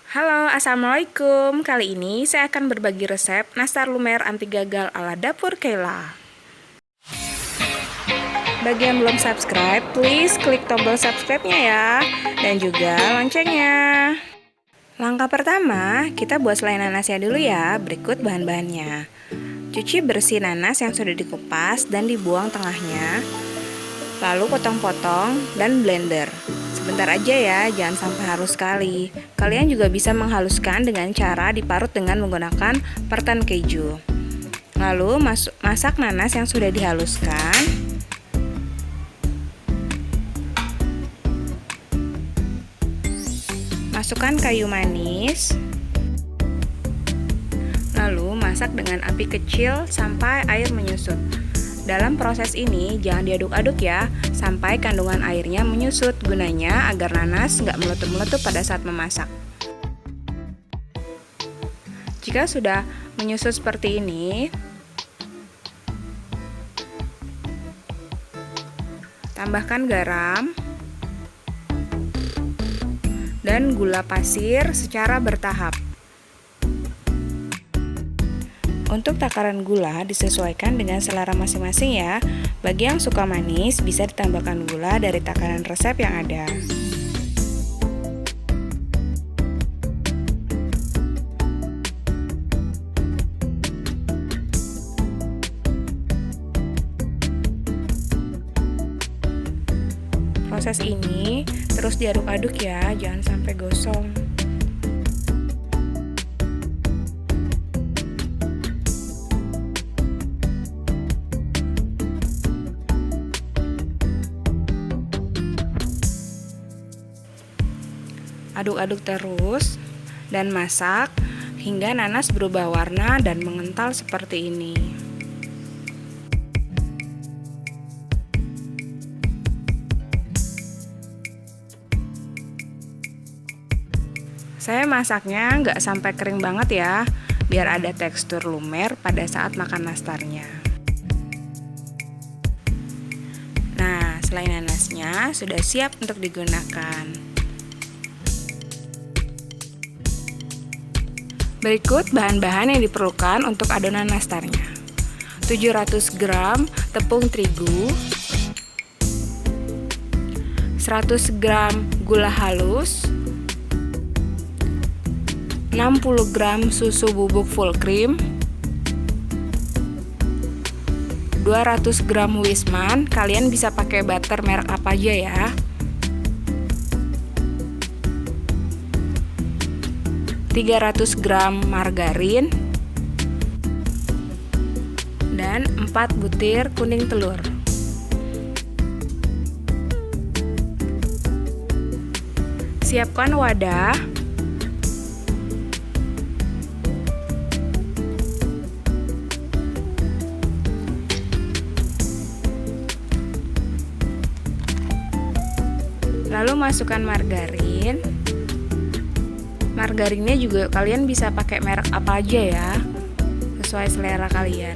Halo, Assalamualaikum. Kali ini saya akan berbagi resep nastar lumer anti gagal ala dapur Kayla. Bagi yang belum subscribe, please klik tombol subscribe-nya ya. Dan juga loncengnya. Langkah pertama, kita buat selai nanasnya dulu ya. Berikut bahan-bahannya. Cuci bersih nanas yang sudah dikupas dan dibuang tengahnya. Lalu potong-potong dan blender. Sebentar aja ya, jangan sampai halus sekali. Kalian juga bisa menghaluskan dengan cara diparut dengan menggunakan parutan keju. Lalu masak nanas yang sudah dihaluskan. Masukkan kayu manis. Lalu masak dengan api kecil sampai air menyusut. Dalam proses ini jangan diaduk-aduk ya, sampai kandungan airnya menyusut, gunanya agar nanas nggak meletup-meletup pada saat memasak. Jika sudah menyusut seperti ini, tambahkan garam dan gula pasir secara bertahap. Untuk takaran gula disesuaikan dengan selera masing-masing ya. Bagi yang suka manis bisa ditambahkan gula dari takaran resep yang ada. Proses ini terus diaduk-aduk ya, jangan sampai gosong. Aduk-aduk terus dan masak hingga nanas berubah warna dan mengental seperti ini. Saya masaknya nggak sampai kering banget ya, biar ada tekstur lumer pada saat makan nastarnya. Nah, selai nanasnya sudah siap untuk digunakan. Berikut bahan-bahan yang diperlukan untuk adonan nastarnya. 700 gram tepung terigu, 100 gram gula halus, 60 gram susu bubuk full cream, 200 gram Wisman, kalian bisa pakai butter merek apa aja ya. Ratus gram margarin dan 4 butir kuning telur. Siapkan wadah. Lalu masukkan margarin. Margarinnya juga kalian bisa pakai merek apa aja ya, sesuai selera kalian.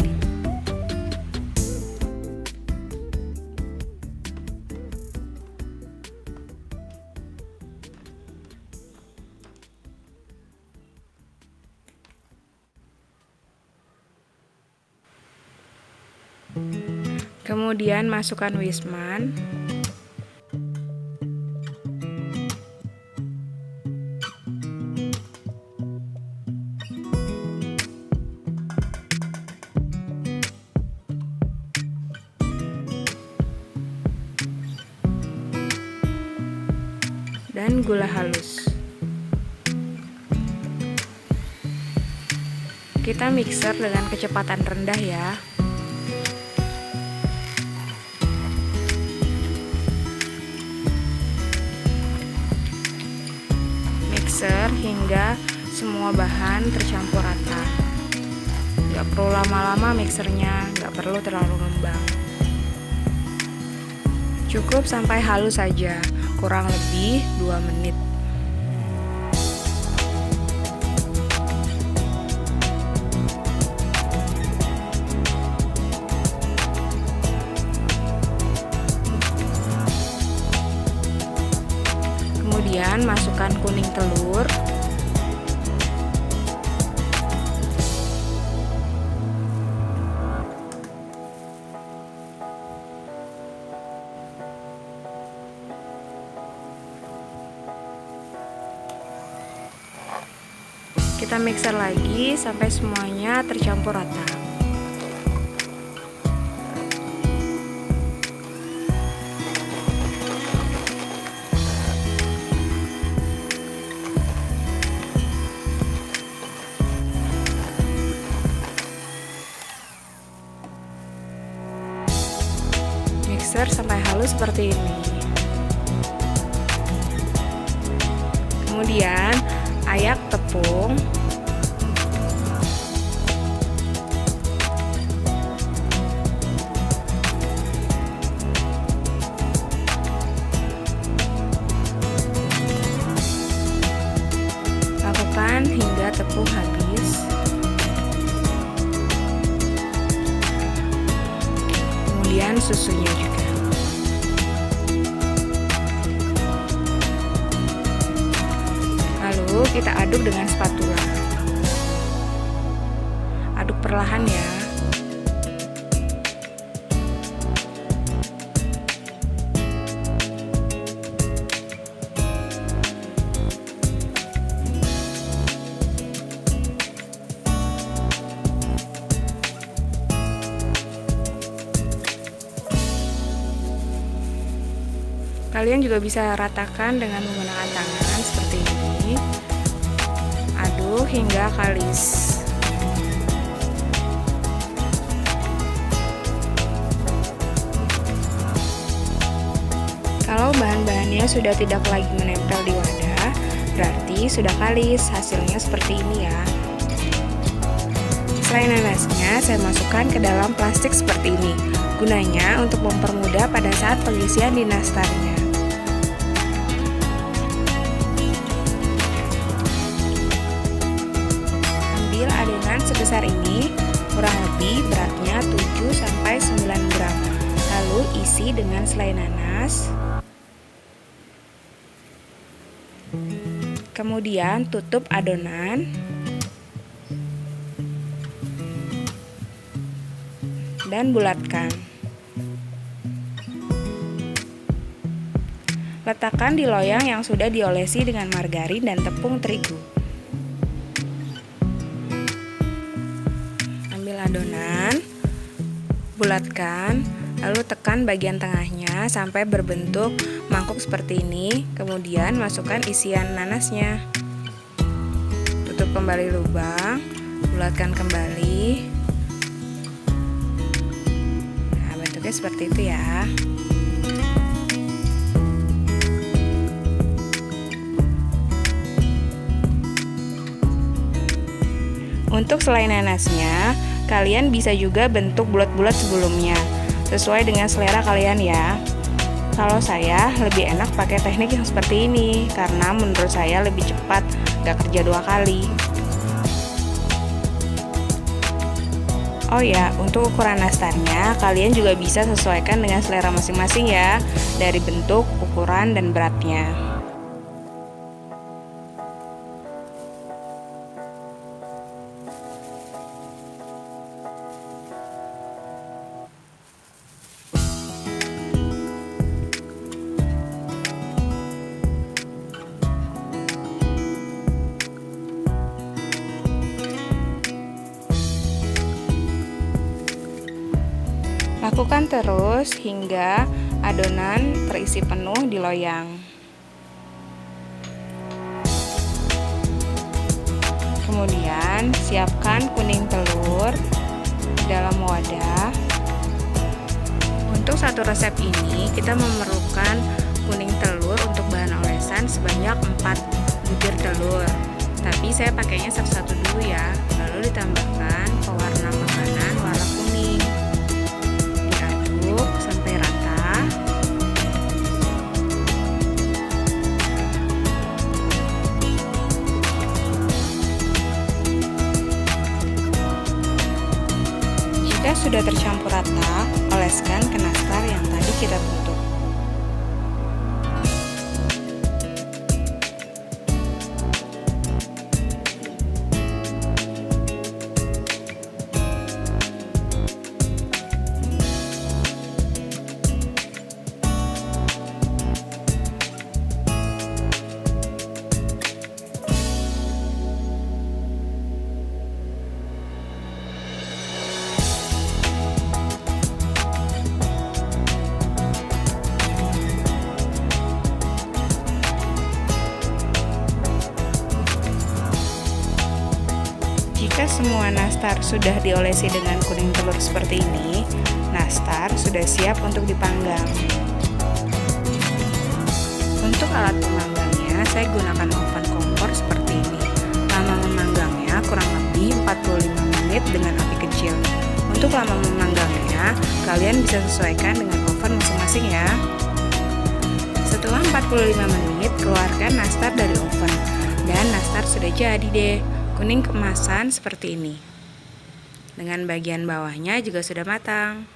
Kemudian masukkan Wisman. Dan gula halus. Kita mixer dengan kecepatan rendah ya. Mixer hingga semua bahan tercampur rata. Gak perlu lama-lama mixernya, gak perlu terlalu ngembang. Cukup sampai halus saja, kurang lebih 2 menit. Kemudian masukkan kuning telur Kita mixer lagi sampai semuanya tercampur rata. Mixer sampai halus seperti ini. Kemudian ayak tepung, lakukan hingga tepung habis. Kemudian susunya juga. Lalu kita aduk dengan spatula. Aduk perlahan ya. Kalian juga bisa ratakan dengan menggunakan tangan seperti ini. Aduk hingga kalis. Kalau bahan-bahannya sudah tidak lagi menempel di wadah, berarti sudah kalis. Hasilnya seperti ini ya. Selain nanasnya, saya masukkan ke dalam plastik seperti ini. Gunanya untuk mempermudah pada saat pengisian di nastarnya. Ambil adonan sebesar ini, kurang lebih beratnya 7-9 gram. Lalu isi dengan selai nanas. Kemudian tutup adonan. Dan bulatkan. Letakkan di loyang yang sudah diolesi dengan margarin dan tepung terigu. Ambil adonan, bulatkan, lalu tekan bagian tengahnya sampai berbentuk mangkuk seperti ini. Kemudian masukkan isian nanasnya. Tutup kembali lubang, bulatkan kembali. Seperti itu ya. Untuk selai nanasnya, kalian bisa juga bentuk bulat-bulat sebelumnya, sesuai dengan selera kalian ya. Kalau saya lebih enak pakai teknik yang seperti ini, karena menurut saya lebih cepat, gak kerja 2 kali. Oh ya, untuk ukuran nastarnya kalian juga bisa sesuaikan dengan selera masing-masing ya, dari bentuk, ukuran, dan beratnya. Lakukan terus hingga adonan terisi penuh di loyang. Kemudian siapkan kuning telur dalam wadah. Untuk satu resep ini kita memerlukan kuning telur untuk bahan olesan sebanyak 4 butir telur. Tapi saya pakainya satu-satu dulu ya. Lalu ditambahkan pewarna makanan warna kuning. Diaduk sampai rata. Jika sudah tercampur rata, oleskan ke nastar yang tadi kita bentuk. Ketika semua nastar sudah diolesi dengan kuning telur seperti ini, nastar sudah siap untuk dipanggang. Untuk alat pemanggangnya, saya gunakan oven kompor seperti ini. Lama memanggangnya kurang lebih 45 menit dengan api kecil. Untuk lama memanggangnya, kalian bisa sesuaikan dengan oven masing-masing ya. Setelah 45 menit, keluarkan nastar dari oven. Dan nastar sudah jadi deh, kuning keemasan seperti ini. Dengan bagian bawahnya juga sudah matang.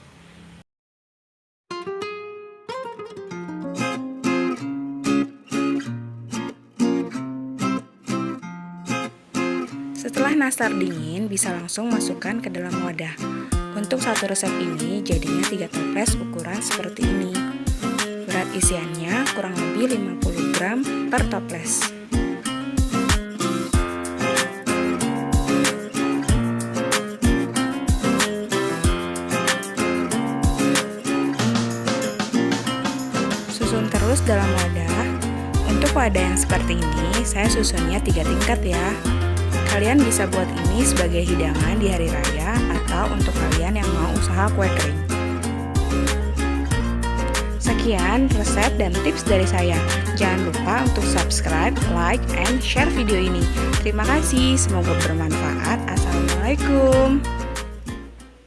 Setelah nastar dingin, bisa langsung masukkan ke dalam wadah. Untuk satu resep ini, jadinya 3 toples ukuran seperti ini. Berat isiannya kurang lebih 50 gram per toples. Susun terus dalam wadah. Untuk wadah yang seperti ini, saya susunnya 3 tingkat ya. Kalian bisa buat ini sebagai hidangan di hari raya atau untuk kalian yang mau usaha kue kering. Sekian resep dan tips dari saya. Jangan lupa untuk subscribe, like, and share video ini. Terima kasih, semoga bermanfaat. Assalamualaikum.